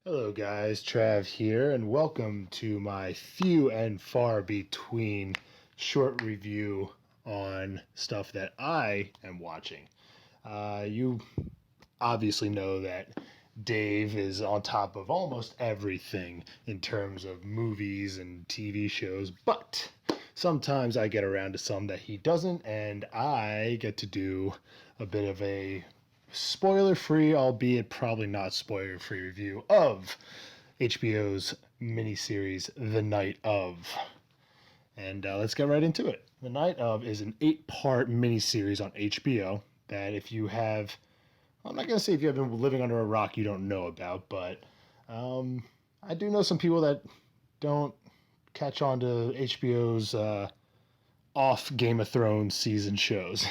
Hello guys, Trav here, and welcome to my few and far between short review on stuff that I am watching. You obviously know that Dave is on top of almost everything in terms of movies and TV shows, but sometimes I get around to some that he doesn't, and I get to do a bit of a spoiler-free, albeit probably not spoiler-free review of HBO's miniseries The Night Of. And let's get right into it. The Night Of is an 8-part miniseries on HBO that if you have, I'm not going to say if you have been living under a rock you don't know about, but I do know some people that don't catch on to HBO's off Game of Thrones season shows.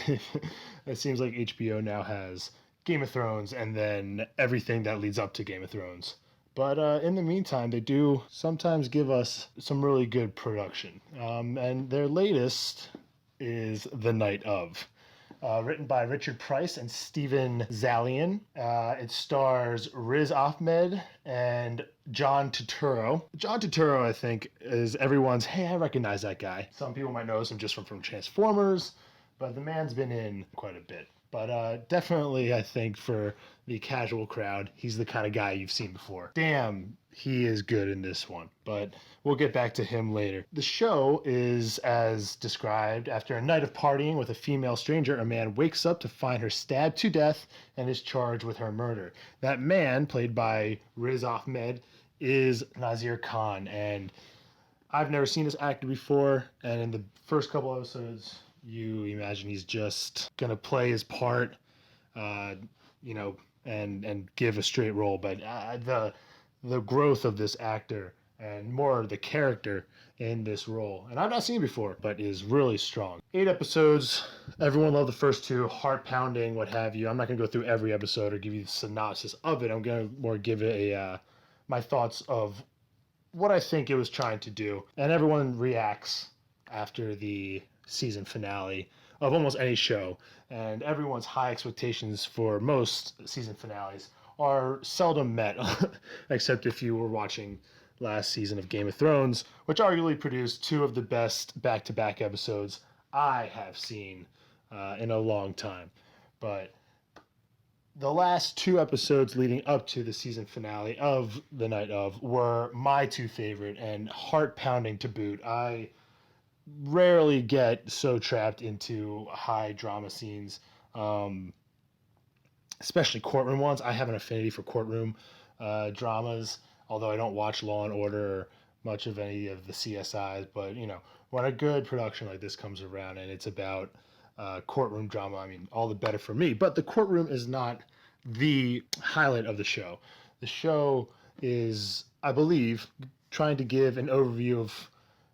It seems like HBO now has Game of Thrones and then everything that leads up to Game of Thrones. But in the meantime, they do sometimes give us some really good production. And their latest is The Night Of. Written by Richard Price and Steven Zalian. It stars Riz Ahmed and John Turturro. John Turturro, I think, is everyone's, hey, I recognize that guy. Some people might know him just from Transformers, but the man's been in quite a bit. But definitely, I think, for the casual crowd, he's the kind of guy you've seen before. Damn, he is good in this one, but we'll get back to him later. The show is as described. After a night of partying with a female stranger, a man wakes up to find her stabbed to death and is charged with her murder. That man, played by Riz Ahmed, is Nazir Khan, and I've never seen this actor before, and in the first couple episodes, you imagine he's just gonna play his part, and give a straight role. But the growth of this actor and more the character in this role, and I've not seen it before, but is really strong. 8 episodes. Everyone loved the first 2, heart pounding, what have you. I'm not gonna go through every episode or give you the synopsis of it. I'm gonna more give it my thoughts of what I think it was trying to do. And everyone reacts after the season finale of almost any show, and everyone's high expectations for most season finales are seldom met, except if you were watching last season of Game of Thrones, which arguably produced 2 of the best back-to-back episodes I have seen in a long time. But the last 2 episodes leading up to the season finale of The Night Of were my 2 favorite and heart-pounding to boot. I rarely get so trapped into high drama scenes, especially courtroom ones. I have an affinity for courtroom dramas, although I don't watch Law and Order or much of any of the CSIs. But when a good production like this comes around and it's about courtroom drama, I mean, all the better for me. But the courtroom is not the highlight of the show. The show is, I believe, trying to give an overview of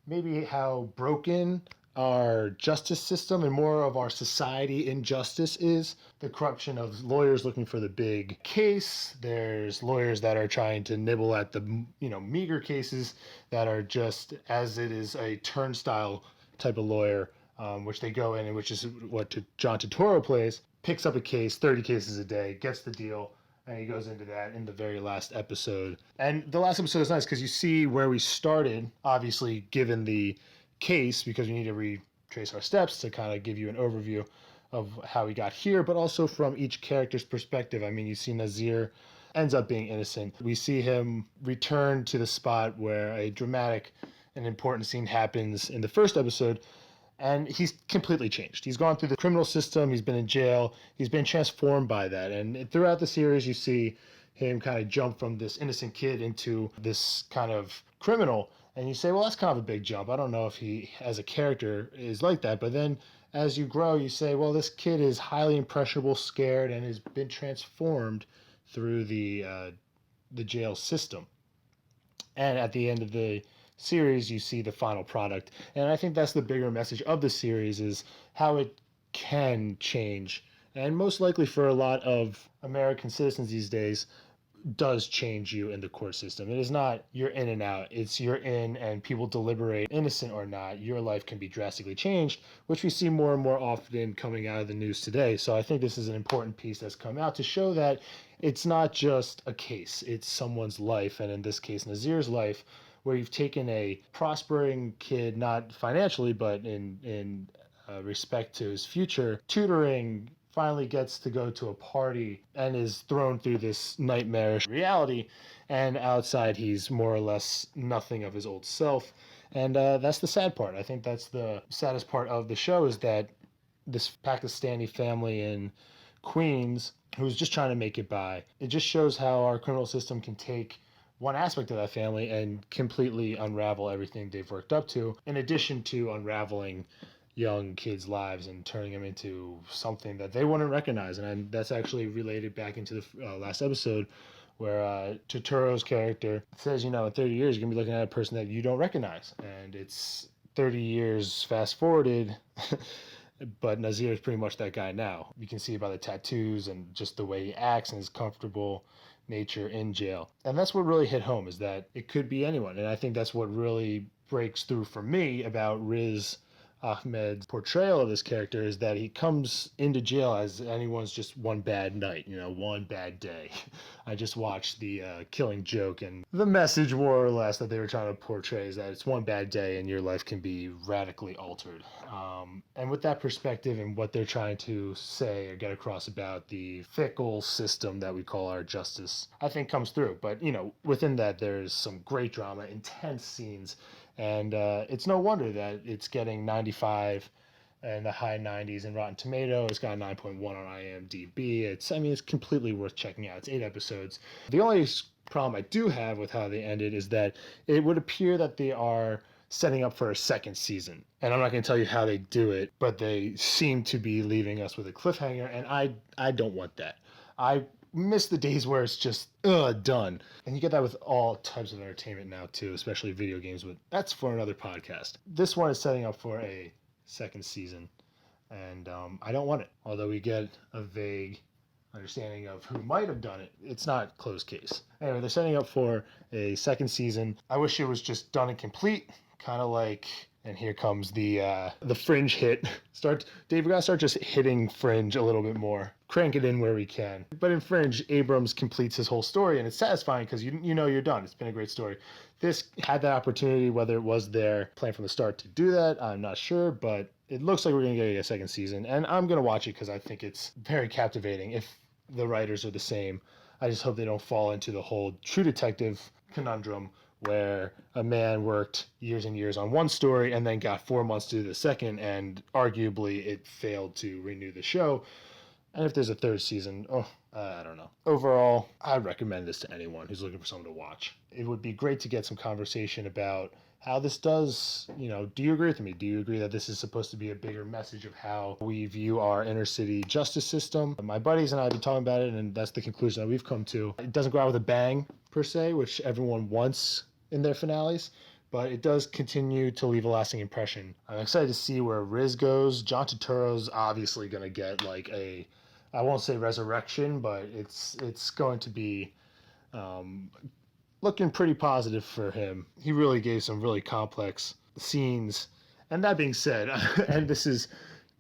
maybe how broken our justice system and more of our society injustice is. The corruption of lawyers looking for the big case. There's lawyers that are trying to nibble at the meager cases that are just, as it is, a turnstile type of lawyer, which they go in, and which is what John Turturro plays. Picks up a case, 30 cases a day, gets the deal, and he goes into that in the very last episode. And the last episode is nice because you see where we started, obviously, given the case, because we need to retrace our steps to kind of give you an overview of how we got here, but also from each character's perspective. I mean, you see Nazir ends up being innocent. We see him return to the spot where a dramatic and important scene happens in the first episode, and he's completely changed. He's gone through the criminal system. He's been in jail. He's been transformed by that. And throughout the series, you see him kind of jump from this innocent kid into this kind of criminal. And you say, well, that's kind of a big jump. I don't know if he, as a character, is like that. But then as you grow, you say, well, this kid is highly impressionable, scared, and has been transformed through the jail system. And at the end of the series, you see the final product. And I think that's the bigger message of the series, is how it can change. And most likely for a lot of American citizens these days, does change you in the court system. It is not you're in and out. It's you're in and people deliberate, innocent or not. Your life can be drastically changed, which we see more and more often coming out of the news today. So I think this is an important piece that's come out to show that it's not just a case, it's someone's life, and in this case, Nazir's life, where you've taken a prospering kid, not financially, but in respect to his future, tutoring, finally gets to go to a party and is thrown through this nightmarish reality, and outside he's more or less nothing of his old self. And that's the sad part. I think that's the saddest part of the show, is that this Pakistani family in Queens who's just trying to make it by. It just shows how our criminal system can take one aspect of that family and completely unravel everything they've worked up to, in addition to unraveling young kids' lives and turning them into something that they wouldn't recognize. And that's actually related back into the last episode, where Totoro's character says, in 30 years, you're going to be looking at a person that you don't recognize. And it's 30 years fast forwarded, but Nazir is pretty much that guy now. You can see it by the tattoos and just the way he acts and his comfortable nature in jail. And that's what really hit home, is that it could be anyone. And I think that's what really breaks through for me about Riz Ahmed's portrayal of this character, is that he comes into jail as anyone's just one bad night, one bad day. I just watched the Killing Joke, and the message, more or less, that they were trying to portray is that it's one bad day and your life can be radically altered. And with that perspective and what they're trying to say or get across about the fickle system that we call our justice, I think comes through. But, within that, there's some great drama, intense scenes, and it's no wonder that it's getting 95 and the high 90s in Rotten Tomatoes. It's got a 9.1 on IMDb. It's completely worth checking out. It's 8 episodes. The only problem I do have with how they ended is that it would appear that they are setting up for a second season. And I'm not going to tell you how they do it, but they seem to be leaving us with a cliffhanger, and I don't want that. I miss the days where it's just done. And you get that with all types of entertainment now too, especially video games, but that's for another podcast. This one is setting up for a second season, and I don't want it. Although we get a vague understanding of who might have done it, it's not closed case. Anyway, they're setting up for a second season. I wish it was just done and complete, kind of like, and here comes the Fringe hit. Dave, we gotta start just hitting Fringe a little bit more. Crank it in where we can. But in Fringe, Abrams completes his whole story, and it's satisfying because you know you're done. It's been a great story. This had that opportunity, whether it was their plan from the start to do that, I'm not sure, but it looks like we're going to get a second season, and I'm going to watch it because I think it's very captivating. If the writers are the same, I just hope they don't fall into the whole True Detective conundrum, where a man worked years and years on one story and then got 4 months to do the second, and arguably it failed to renew the show. And if there's a third season, I don't know. Overall, I'd recommend this to anyone who's looking for something to watch. It would be great to get some conversation about how this does, do you agree with me? Do you agree that this is supposed to be a bigger message of how we view our inner city justice system? My buddies and I have been talking about it, and that's the conclusion that we've come to. It doesn't go out with a bang, per se, which everyone wants in their finales, but it does continue to leave a lasting impression. I'm excited to see where Riz goes. John Turturro's obviously going to get I won't say resurrection, but it's going to be looking pretty positive for him. He really gave some really complex scenes. And that being said, and this is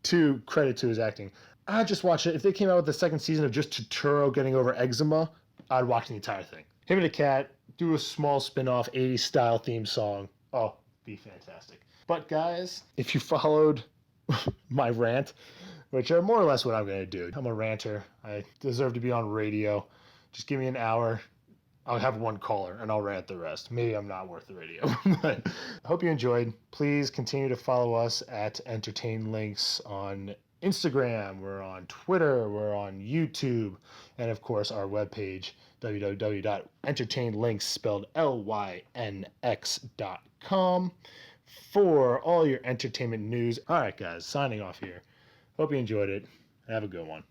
to credit to his acting, I'd just watch it. If they came out with the second season of just Turturro getting over eczema, I'd watch the entire thing. Him and a cat, do a small spin-off 80s style theme song. Oh, be fantastic. But guys, if you followed my rant, which are more or less what I'm going to do. I'm a ranter. I deserve to be on radio. Just give me an hour. I'll have one caller and I'll rant the rest. Maybe I'm not worth the radio. But I hope you enjoyed. Please continue to follow us at Entertain Lynx on Instagram. We're on Twitter. We're on YouTube. And of course, our webpage, www.entertainlynx, spelled LYNX.com, for all your entertainment news. All right, guys, signing off here. Hope you enjoyed it. Have a good one.